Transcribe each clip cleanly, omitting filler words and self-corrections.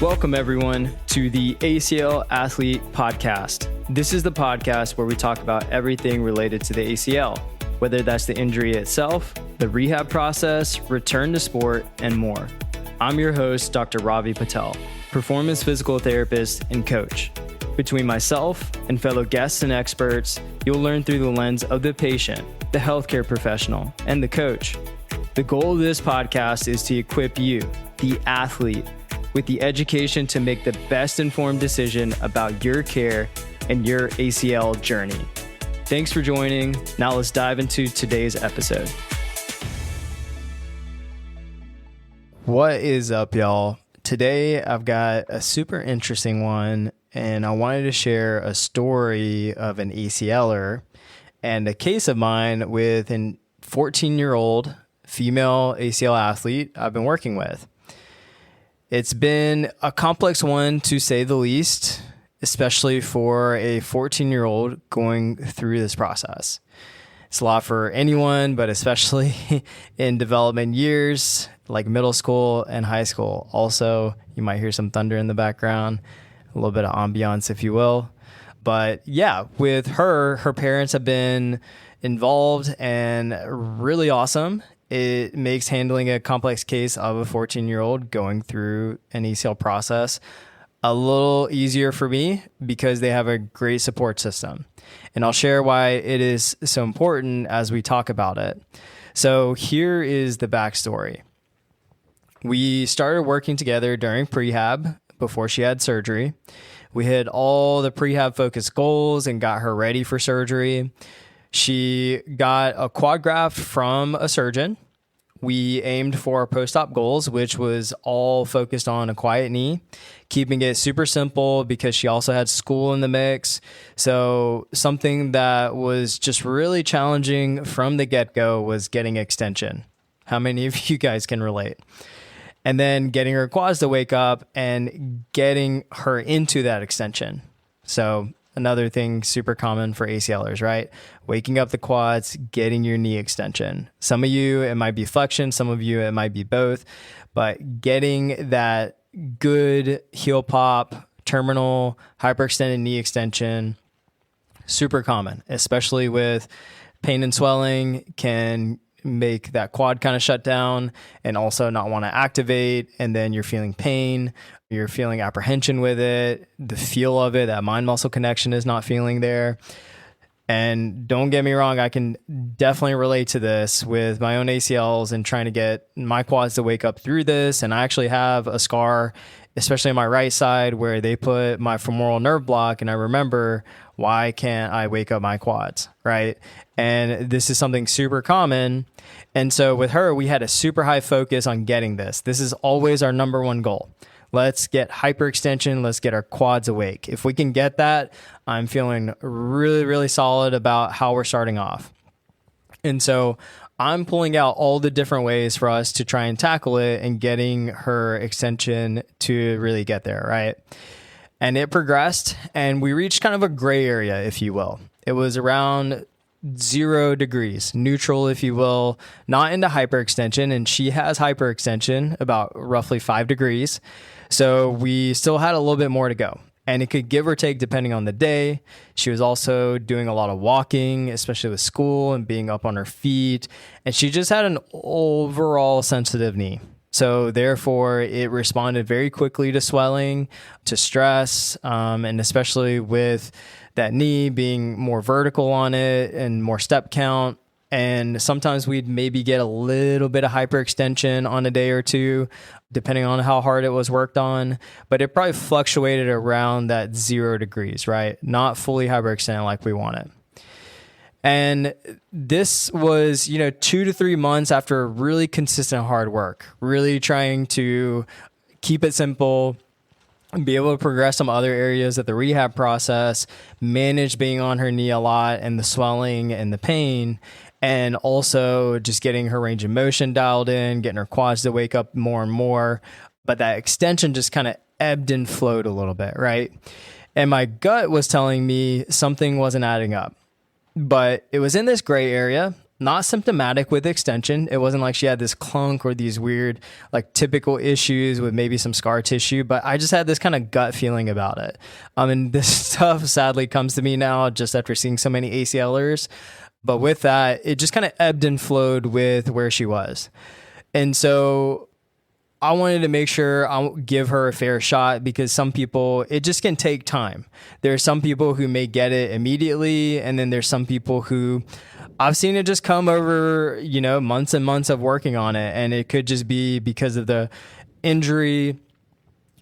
Welcome, everyone, to the ACL Athlete Podcast. This is the podcast where we talk about everything related to the ACL, whether that's the injury itself, the rehab process, return to sport, and more. I'm your host, Dr. Ravi Patel, performance physical therapist and coach. Between myself and fellow guests and experts, you'll learn through the lens of the patient, the healthcare professional, and the coach. The goal of this podcast is to equip you, the athlete, with the education to make the best informed decision about your care and your ACL journey. Thanks for joining. Now let's dive into today's episode. What is up, y'all? Today I've got a super interesting one, and I wanted to share a story of an ACLer and a case of mine with a 14-year-old female ACL athlete I've been working with. It's been a complex one, to say the least, especially for a 14-year-old going through this process. It's a lot for anyone, but especially in development years like middle school and high school. Also, you might hear some thunder in the background, a little bit of ambiance, if you will. But yeah, with her parents have been involved and really awesome. It makes handling a complex case of a 14-year-old going through an ACL process a little easier for me because they have a great support system. And I'll share why it is so important as we talk about it. So here is the backstory. We started working together during prehab before she had surgery. We hit all the prehab focused goals and got her ready for surgery. She got a quad graft from a surgeon. We aimed for our post-op goals, which was all focused on a quiet knee, keeping it super simple because she also had school in the mix. So something that was just really challenging from the get-go was getting extension. How many of you guys can relate? And then getting her quads to wake up and getting her into that extension. So another thing super common for ACLers, right? Waking up the quads, getting your knee extension. Some of you, it might be flexion. Some of you, it might be both. But getting that good heel pop, terminal, hyperextended knee extension, super common, especially with pain and swelling, can make that quad kind of shut down and also not want to activate. And then you're feeling pain. You're feeling apprehension with it. The feel of it, that mind muscle connection is not feeling there. And don't get me wrong, I can definitely relate to this with my own ACLs and trying to get my quads to wake up through this. And I actually have a scar, especially on my right side, where they put my femoral nerve block. And I remember, why can't I wake up my quads, right? And this is something super common. And so with her, we had a super high focus on getting this. This is always our number one goal. Let's get hyperextension. Let's get our quads awake. If we can get that, I'm feeling really, really solid about how we're starting off. And so I'm pulling out all the different ways for us to try and tackle it and getting her extension to really get there, right? And it progressed and we reached kind of a gray area, if you will. It was around 0 degrees, neutral, if you will, not into hyperextension. And she has hyperextension about roughly 5 degrees. So we still had a little bit more to go, and it could give or take depending on the day. She was also doing a lot of walking, especially with school and being up on her feet. And she just had an overall sensitive knee. So therefore, it responded very quickly to swelling, to stress, and especially with that knee being more vertical on it and more step count. And sometimes we'd maybe get a little bit of hyperextension on a day or two, depending on how hard it was worked on. But it probably fluctuated around that 0 degrees, right? Not fully hyperextended like we want it. And this was, 2 to 3 months after really consistent hard work, really trying to keep it simple, be able to progress some other areas of the rehab process, manage being on her knee a lot and the swelling and the pain, and also just getting her range of motion dialed in, getting her quads to wake up more and more. But that extension just kind of ebbed and flowed a little bit, right? And my gut was telling me something wasn't adding up. But it was in this gray area. not symptomatic with extension. It wasn't like she had this clunk or these weird, like typical issues with maybe some scar tissue, but I just had this kind of gut feeling about it. And this stuff sadly comes to me now just after seeing so many ACLers. But with that, it just kind of ebbed and flowed with where she was. And so I wanted to make sure I'll give her a fair shot, because some people, it just can take time. There are some people who may get it immediately. And then there's some people who I've seen it just come over, months and months of working on it. And it could just be because of the injury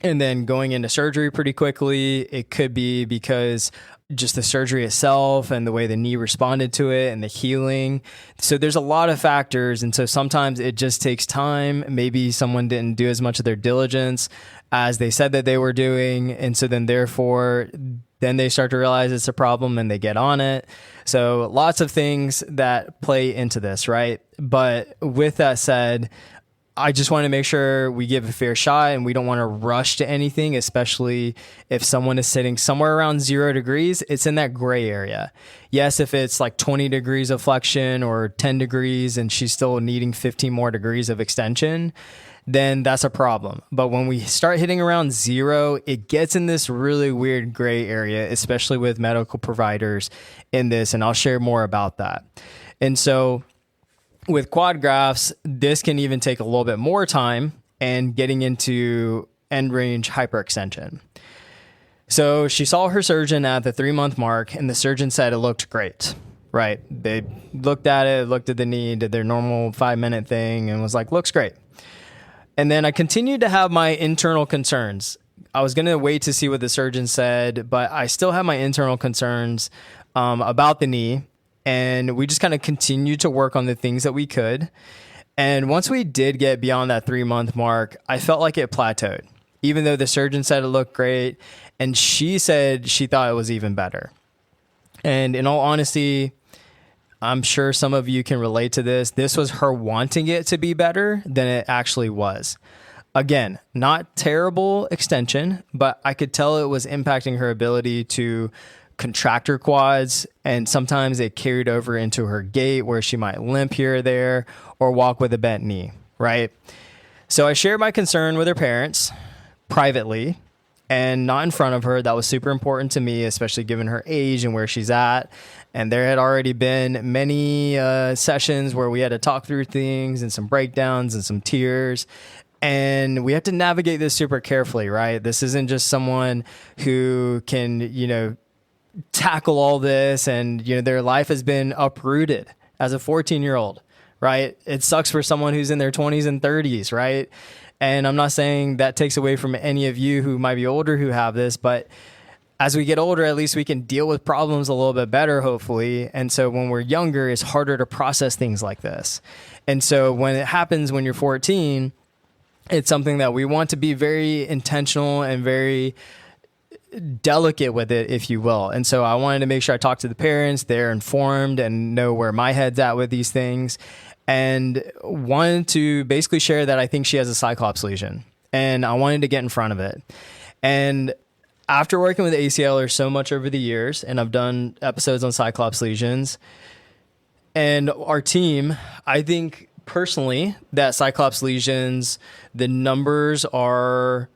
and then going into surgery pretty quickly. It could be because just the surgery itself and the way the knee responded to it and the healing. So there's a lot of factors. And so sometimes it just takes time. Maybe someone didn't do as much of their diligence as they said that they were doing. And so then therefore, then they start to realize it's a problem and they get on it. So lots of things that play into this, right? But with that said, I just want to make sure we give a fair shot, and we don't want to rush to anything, especially if someone is sitting somewhere around 0 degrees. It's in that gray area. Yes, if it's like 20 degrees of flexion or 10 degrees and she's still needing 15 more degrees of extension, then that's a problem. But when we start hitting around 0, it gets in this really weird gray area, especially with medical providers in this. And I'll share more about that. And so with quad grafts, this can even take a little bit more time and getting into end range hyperextension. So she saw her surgeon at the 3-month mark, and the surgeon said it looked great, right? They looked at it, looked at the knee, did their normal 5-minute thing, and was like, looks great. And then I continued to have my internal concerns. I was going to wait to see what the surgeon said, but I still have my internal concerns about the knee. And we just kind of continued to work on the things that we could. And once we did get beyond that 3-month mark, I felt like it plateaued, even though the surgeon said it looked great. And she said she thought it was even better. And in all honesty, I'm sure some of you can relate to this. This was her wanting it to be better than it actually was. Again, not terrible extension, but I could tell it was impacting her ability to contract her quads, and sometimes it carried over into her gait where she might limp here or there or walk with a bent knee, right? So I shared my concern with her parents privately and not in front of her. That was super important to me, especially given her age and where she's at. And there had already been many sessions where we had to talk through things and some breakdowns and some tears. And we have to navigate this super carefully, right? This isn't just someone who can, tackle all this, and their life has been uprooted as a 14-year-old, right? It sucks for someone who's in their 20s and 30s, right? And I'm not saying that takes away from any of you who might be older who have this, but as we get older, at least we can deal with problems a little bit better, hopefully. And so when we're younger, it's harder to process things like this. And so when it happens when you're 14, it's something that we want to be very intentional and very delicate with it, if you will. And so I wanted to make sure I talked to the parents. They're informed and know where my head's at with these things, and wanted to basically share that I think she has a cyclops lesion, and I wanted to get in front of it. And after working with ACLers so much over the years, and I've done episodes on cyclops lesions, and our team, I think personally that cyclops lesions, the numbers are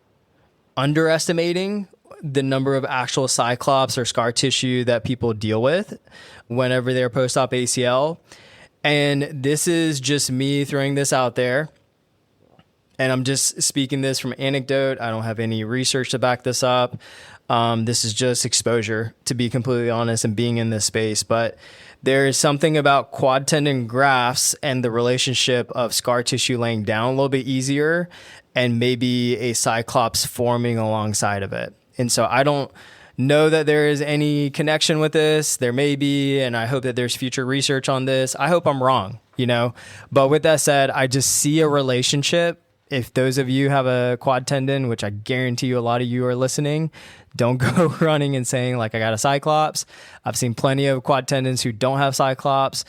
underestimating the number of actual cyclops or scar tissue that people deal with whenever they're post-op ACL. And this is just me throwing this out there. And I'm just speaking this from anecdote. I don't have any research to back this up. This is just exposure, to be completely honest, and being in this space. But there is something about quad tendon grafts and the relationship of scar tissue laying down a little bit easier and maybe a cyclops forming alongside of it. And so I don't know that there is any connection with this. There may be, and I hope that there's future research on this. I hope I'm wrong, But with that said, I just see a relationship. If those of you have a quad tendon, which I guarantee you a lot of you are listening, don't go running and saying like I got a cyclops. I've seen plenty of quad tendons who don't have cyclops.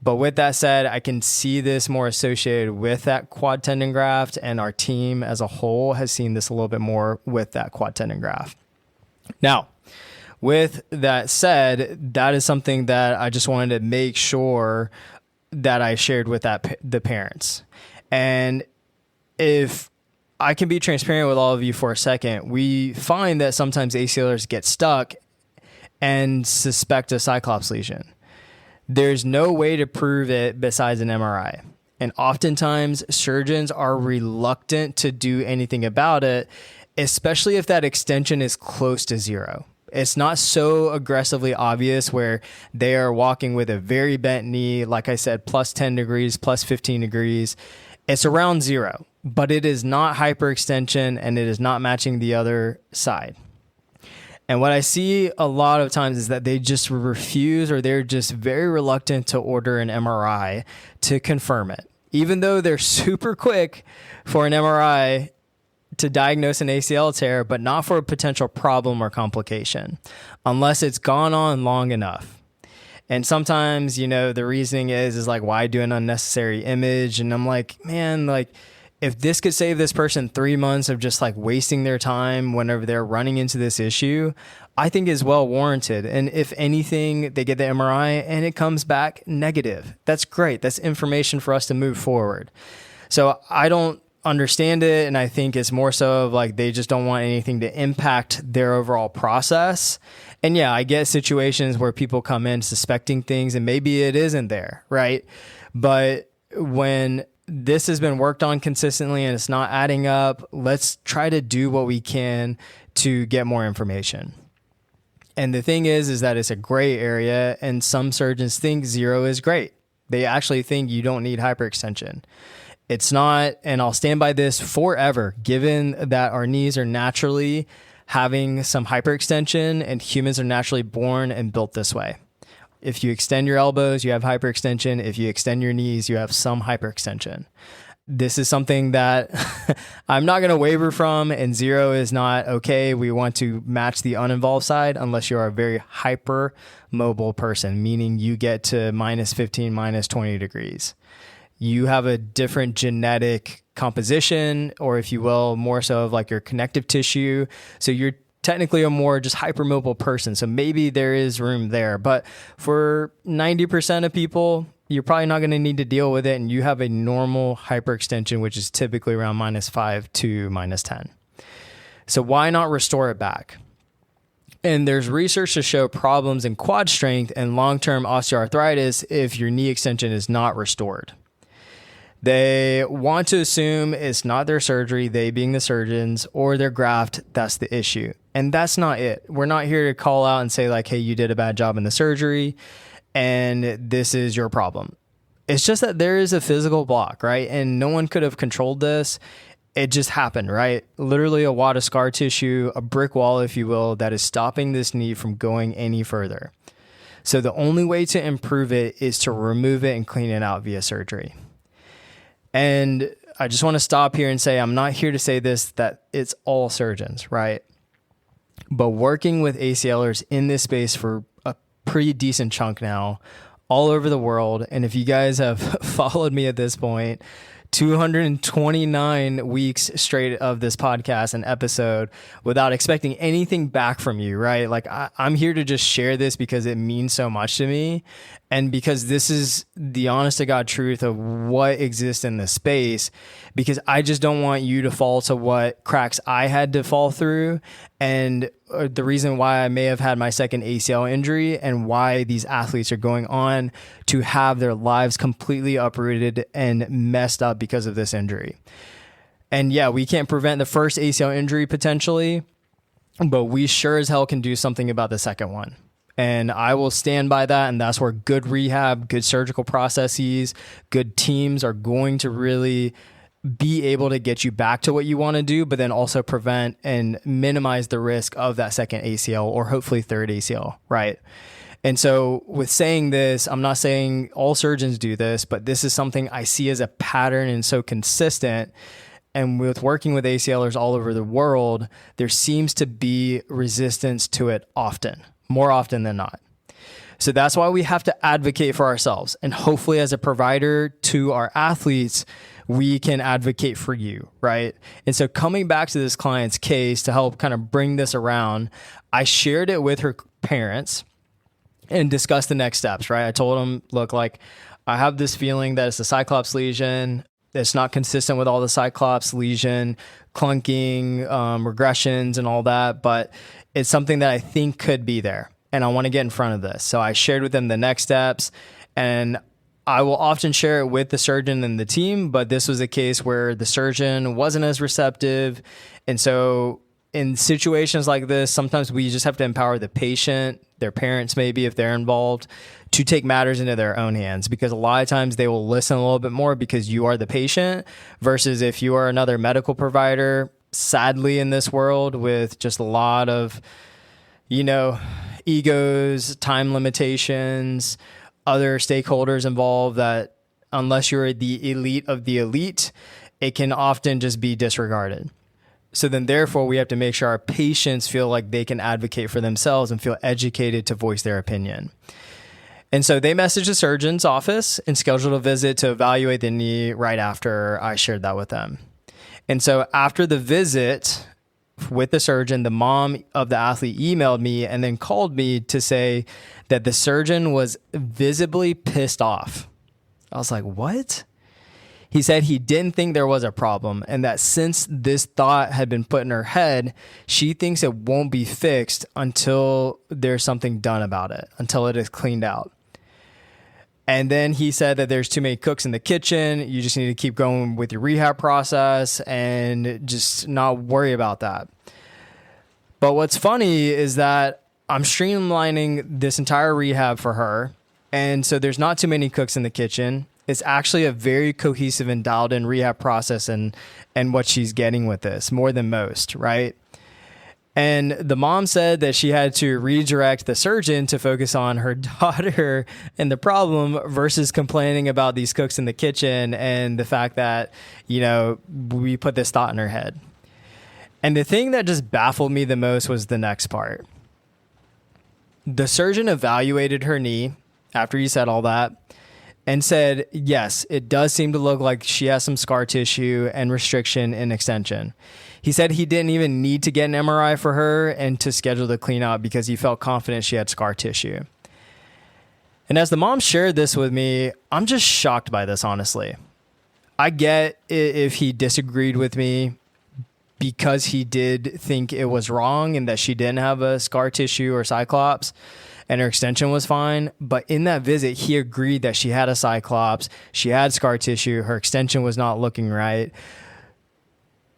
But with that said, I can see this more associated with that quad tendon graft, and our team as a whole has seen this a little bit more with that quad tendon graft. Now, with that said, that is something that I just wanted to make sure that I shared with the parents. And if I can be transparent with all of you for a second, we find that sometimes ACLers get stuck and suspect a cyclops lesion. There's no way to prove it besides an MRI. And oftentimes surgeons are reluctant to do anything about it, especially if that extension is close to zero. It's not so aggressively obvious where they are walking with a very bent knee, like I said, plus 10 degrees, plus 15 degrees. It's around zero, but it is not hyperextension and it is not matching the other side. And what I see a lot of times is that they just refuse, or they're just very reluctant to order an MRI to confirm it. Even though they're super quick for an MRI to diagnose an ACL tear, but not for a potential problem or complication, unless it's gone on long enough. And sometimes, the reasoning is like, why do an unnecessary image? And I'm like, man, like, if this could save this person 3 months of just like wasting their time whenever they're running into this issue, I think is well warranted. And if anything, they get the MRI and it comes back negative. That's great. That's information for us to move forward. So I don't understand it. And I think it's more so of like, they just don't want anything to impact their overall process. And yeah, I get situations where people come in suspecting things and maybe it isn't there, right? But when this has been worked on consistently and it's not adding up, let's try to do what we can to get more information. And the thing is that it's a gray area, and some surgeons think zero is great. They actually think you don't need hyperextension. It's not, and I'll stand by this forever, given that our knees are naturally having some hyperextension and humans are naturally born and built this way. If you extend your elbows, you have hyperextension. If you extend your knees, you have some hyperextension. This is something that I'm not going to waver from, and zero is not okay. We want to match the uninvolved side unless you are a very hypermobile person, meaning you get to minus 15, minus 20 degrees. You have a different genetic composition, or if you will, more so of like your connective tissue. So you're technically a more just hypermobile person. So maybe there is room there, but for 90% of people, you're probably not going to need to deal with it. And you have a normal hyperextension, which is typically around minus 5 to minus 10. So why not restore it back? And there's research to show problems in quad strength and long-term osteoarthritis if your knee extension is not restored. They want to assume it's not their surgery, they being the surgeons, or their graft, that's the issue. And that's not it. We're not here to call out and say like, hey, you did a bad job in the surgery and this is your problem. It's just that there is a physical block, right? And no one could have controlled this. It just happened, right? Literally a wad of scar tissue, a brick wall, if you will, that is stopping this knee from going any further. So the only way to improve it is to remove it and clean it out via surgery. And I just want to stop here and say, I'm not here to say this, that it's all surgeons, right? But working with ACLers in this space for a pretty decent chunk now, all over the world. And if you guys have followed me at this point, 229 weeks straight of this podcast and episode without expecting anything back from you, right? Like I'm here to just share this because it means so much to me. And because this is the honest to God truth of what exists in this space, because I just don't want you to fall to what cracks I had to fall through. And the reason why I may have had my second ACL injury and why these athletes are going on to have their lives completely uprooted and messed up because of this injury. And yeah, we can't prevent the first ACL injury potentially, but we sure as hell can do something about the second one. And I will stand by that. And that's where good rehab, good surgical processes, good teams are going to really be able to get you back to what you want to do, but then also prevent and minimize the risk of that second ACL or hopefully third ACL, right? And so with saying this, I'm not saying all surgeons do this, but this is something I see as a pattern and so consistent. And with working with ACLers all over the world, there seems to be resistance to it often, more often than not. So that's why we have to advocate for ourselves. And hopefully as a provider to our athletes, we can advocate for you, right? And so coming back to this client's case to help kind of bring this around, I shared it with her parents and discussed the next steps, right? I told them, look, like I have this feeling that it's a cyclops lesion. It's not consistent with all the cyclops lesion, clunking, regressions and all that, but it's something that I think could be there. And I want to get in front of this. So I shared with them the next steps, and I will often share it with the surgeon and the team, but this was a case where the surgeon wasn't as receptive. And so in situations like this, sometimes we just have to empower the patient, their parents maybe if they're involved, to take matters into their own hands, because a lot of times they will listen a little bit more because you are the patient, versus if you are another medical provider, sadly in this world with just a lot of, egos, time limitations, other stakeholders involved, that unless you're the elite of the elite, it can often just be disregarded. So then therefore we have to make sure our patients feel like they can advocate for themselves and feel educated to voice their opinion. And so they messaged the surgeon's office and scheduled a visit to evaluate the knee right after I shared that with them. And so after the visit with the surgeon, the mom of the athlete emailed me and then called me to say that the surgeon was visibly pissed off. I was like, what? He said he didn't think there was a problem, and that since this thought had been put in her head, she thinks it won't be fixed until there's something done about it, until it is cleaned out. And then he said that there's too many cooks in the kitchen. You just need to keep going with your rehab process and just not worry about that. But what's funny is that I'm streamlining this entire rehab for her. And so there's not too many cooks in the kitchen. It's actually a very cohesive and dialed in rehab process and what she's getting with this, more than most, right? And the mom said that she had to redirect the surgeon to focus on her daughter and the problem versus complaining about these cooks in the kitchen and the fact that, we put this thought in her head. And the thing that just baffled me the most was the next part. The surgeon evaluated her knee after he said all that and said, yes, it does seem to look like she has some scar tissue and restriction in extension. He said he didn't even need to get an MRI for her and to schedule the clean out because he felt confident she had scar tissue. And as the mom shared this with me, I'm just shocked by this, honestly. I get if he disagreed with me because he did think it was wrong and that she didn't have a scar tissue or cyclops and her extension was fine. But in that visit, he agreed that she had a cyclops, she had scar tissue, her extension was not looking right.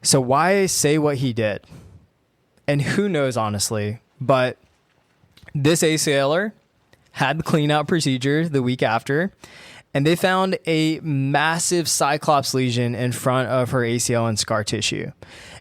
So why say what he did? And who knows, honestly, but this ACLer had the clean out procedure the week after, and they found a massive cyclops lesion in front of her ACL and scar tissue.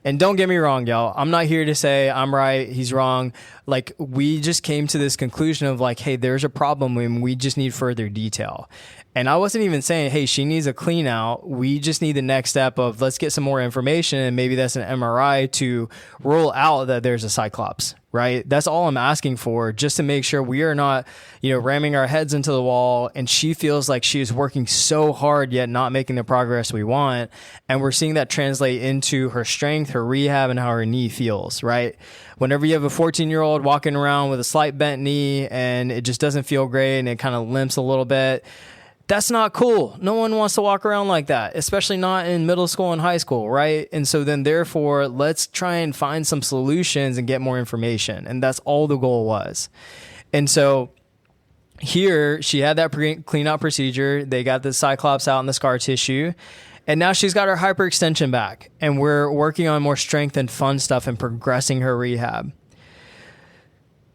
And don't get me wrong, y'all. I'm not here to say I'm right, he's wrong. Like, we just came to this conclusion of like, hey, there's a problem and we just need further detail. And I wasn't even saying, hey, she needs a clean out. We just need the next step of let's get some more information. And maybe that's an MRI to rule out that there's a cyclops, right? That's all I'm asking for, just to make sure we are not, ramming our heads into the wall. And she feels like she is working so hard, yet not making the progress we want. And we're seeing that translate into her strength, her rehab, and how her knee feels, right? Whenever you have a 14-year-old walking around with a slight bent knee and it just doesn't feel great and it kind of limps a little bit, that's not cool. No one wants to walk around like that, especially not in middle school and high school, right? And so then therefore, let's try and find some solutions and get more information. And that's all the goal was. And so here she had that clean out procedure. They got the cyclops out in the scar tissue. And now she's got her hyperextension back. And we're working on more strength and fun stuff and progressing her rehab.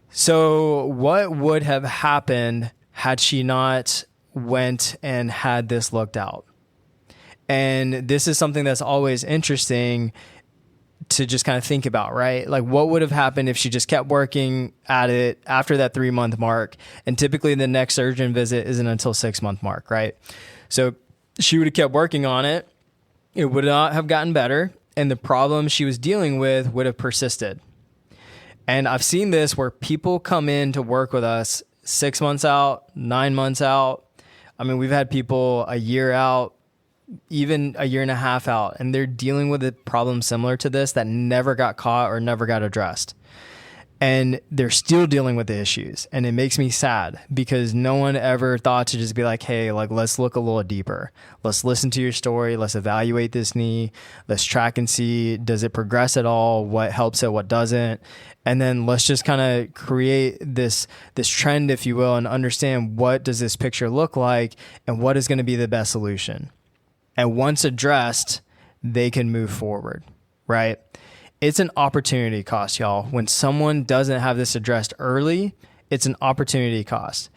So what would have happened had she not went and had this looked out? And this is something that's always interesting to just kind of think about, right? Like, what would have happened if she just kept working at it after that 3-month mark? And typically the next surgeon visit isn't until 6-month mark, right? So she would have kept working on it. It would not have gotten better. And the problem she was dealing with would have persisted. And I've seen this where people come in to work with us 6 months out, 9 months out. I mean, we've had people a year out, even a year and a half out, and they're dealing with a problem similar to this that never got caught or never got addressed. and they're still dealing with the issues. And it makes me sad because no one ever thought to just be like, hey, like, let's look a little deeper. Let's listen to your story. Let's evaluate this knee. Let's track and see, does it progress at all? What helps it? What doesn't? And then let's just kind of create this trend, if you will, and understand what does this picture look like and what is going to be the best solution. And once addressed, they can move forward, right? It's an opportunity cost, y'all. When someone doesn't have this addressed early, it's an opportunity cost.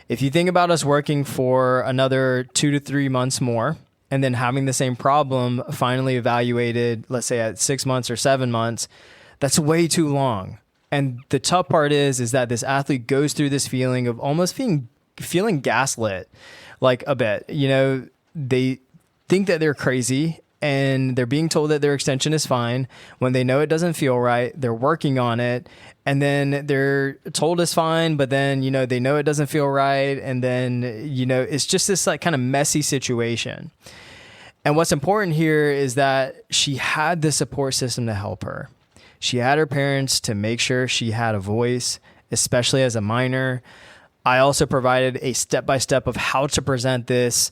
If you think about us working for another 2 to 3 months more and then having the same problem finally evaluated, let's say at 6 months or 7 months, that's way too long. And the tough part is that this athlete goes through this feeling of almost feeling gaslit, like a bit. You know, they think that they're crazy and they're being told that their extension is fine when they know it doesn't feel right. They're working on it, and then they're told it's fine, but then, you know, they know it doesn't feel right. And then, you know, it's just this like kind of messy situation. And what's important here is that she had the support system to help her. She had her parents to make sure she had a voice, especially as a minor. I also provided a step-by-step of how to present this,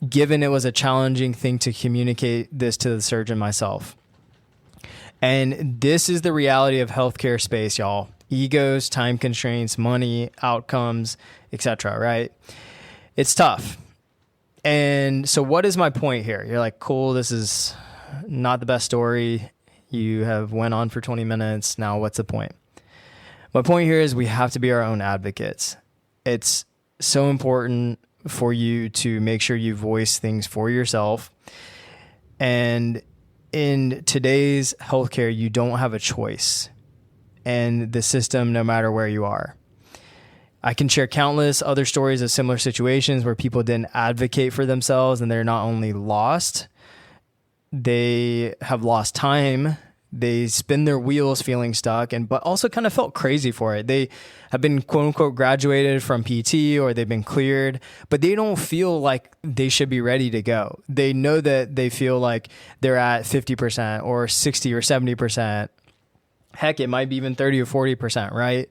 given it was a challenging thing to communicate this to the surgeon myself. And this is the reality of healthcare space, y'all. Egos, time constraints, money, outcomes, etc., right? It's tough. And so what is my point here? You're like, cool, this is not the best story. You have went on for 20 minutes. Now what's the point? My point here is we have to be our own advocates. It's so important for you to make sure you voice things for yourself. And in today's healthcare, you don't have a choice in the system, no matter where you are. I can share countless other stories of similar situations where people didn't advocate for themselves and they're not only lost, they have lost time. They spin their wheels feeling stuck, but also kind of felt crazy for it. They have been quote unquote graduated from PT or they've been cleared, but they don't feel like they should be ready to go. They know that they feel like they're at 50% or 60 or 70%. Heck, it might be even 30 or 40%, right?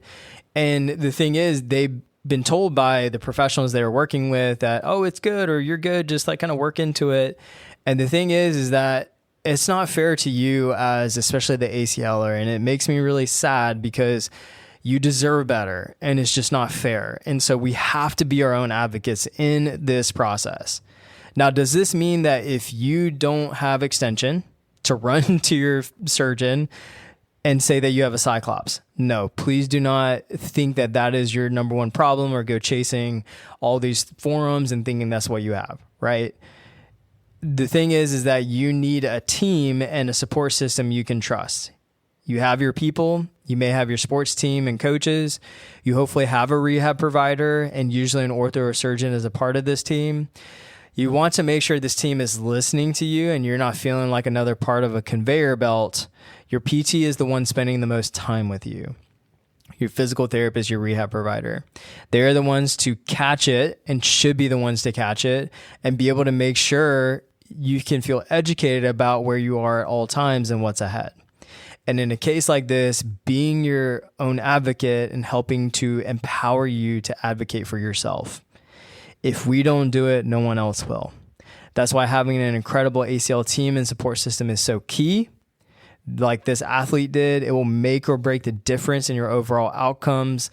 And the thing is, they've been told by the professionals they're working with that, oh, it's good or you're good, just like kind of work into it. And the thing is that it's not fair to you as especially the ACLer. And it makes me really sad because you deserve better and it's just not fair. And so we have to be our own advocates in this process. Now, does this mean that if you don't have extension to run to your surgeon and say that you have a cyclops? No, please do not think that that is your number one problem or go chasing all these forums and thinking that's what you have, right? The thing is that you need a team and a support system you can trust. You have your people, you may have your sports team and coaches. You hopefully have a rehab provider and usually an ortho or surgeon as a part of this team. You want to make sure this team is listening to you and you're not feeling like another part of a conveyor belt. Your PT is the one spending the most time with you. Your physical therapist, your rehab provider. They're the ones to catch it and should be the ones to catch it and be able to make sure you can feel educated about where you are at all times and what's ahead. And in a case like this, being your own advocate and helping to empower you to advocate for yourself. If we don't do it, no one else will. That's why having an incredible ACL team and support system is so key. Like this athlete did, it will make or break the difference in your overall outcomes.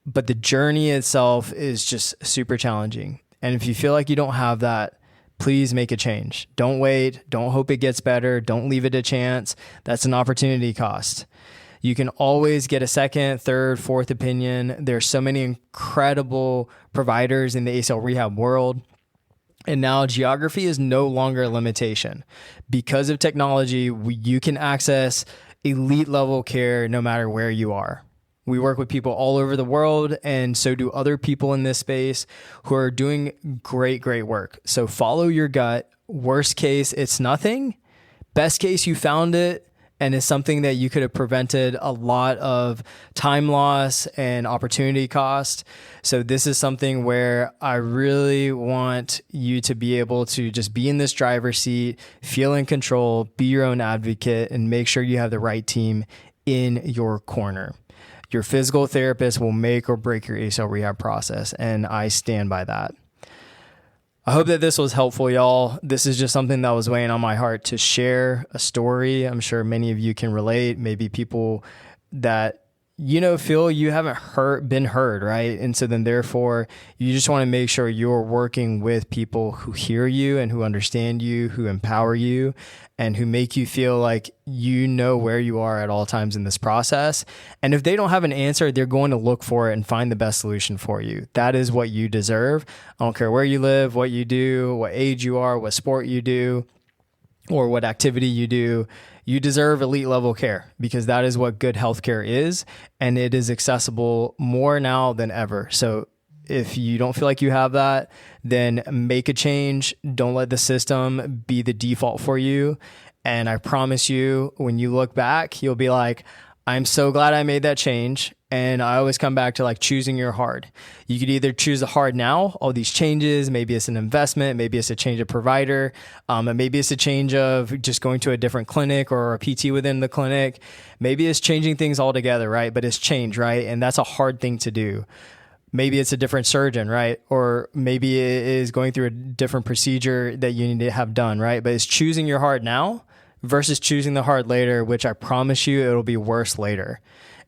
But the journey itself is just super challenging. And if you feel like you don't have that, please make a change. Don't wait. Don't hope it gets better. Don't leave it to chance. That's an opportunity cost. You can always get a second, third, fourth opinion. There's so many incredible providers in the ACL rehab world. And now geography is no longer a limitation. Because of technology, you can access elite level care no matter where you are. We work with people all over the world, and so do other people in this space who are doing great, great work. So follow your gut. Worst case, it's nothing. Best case, you found it, and it's something that you could have prevented a lot of time loss and opportunity cost. So this is something where I really want you to be able to just be in this driver's seat, feel in control, be your own advocate, and make sure you have the right team in your corner. Your physical therapist will make or break your ACL rehab process, and I stand by that. I hope that this was helpful, y'all. This is just something that was weighing on my heart to share a story. I'm sure many of you can relate. Maybe people that feel you haven't been heard, right? And so then therefore you just want to make sure you're working with people who hear you and who understand you, who empower you, and who make you feel like you know where you are at all times in this process. And if they don't have an answer, they're going to look for it and find the best solution for you. That is what you deserve. I don't care where you live, what you do, what age you are, what sport you do, or what activity you do. You deserve elite level care, because that is what good healthcare is, and it is accessible more now than ever. So if you don't feel like you have that, then make a change. Don't let the system be the default for you. And I promise you, when you look back, you'll be like, I'm so glad I made that change. And I always come back to like choosing your hard. You could either choose the hard now, all these changes, maybe it's an investment, maybe it's a change of provider, and maybe it's a change of just going to a different clinic or a PT within the clinic. Maybe it's changing things altogether, right? But it's change, right? And that's a hard thing to do. Maybe it's a different surgeon, right? Or maybe it is going through a different procedure that you need to have done, right? But it's choosing your hard now versus choosing the hard later, which I promise you it'll be worse later.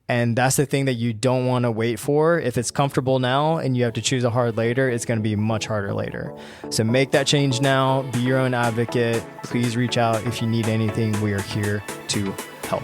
And that's the thing that you don't want to wait for. If it's comfortable now and you have to choose a hard later, it's going to be much harder later. So make that change now. Be your own advocate. Please reach out if you need anything. We are here to help.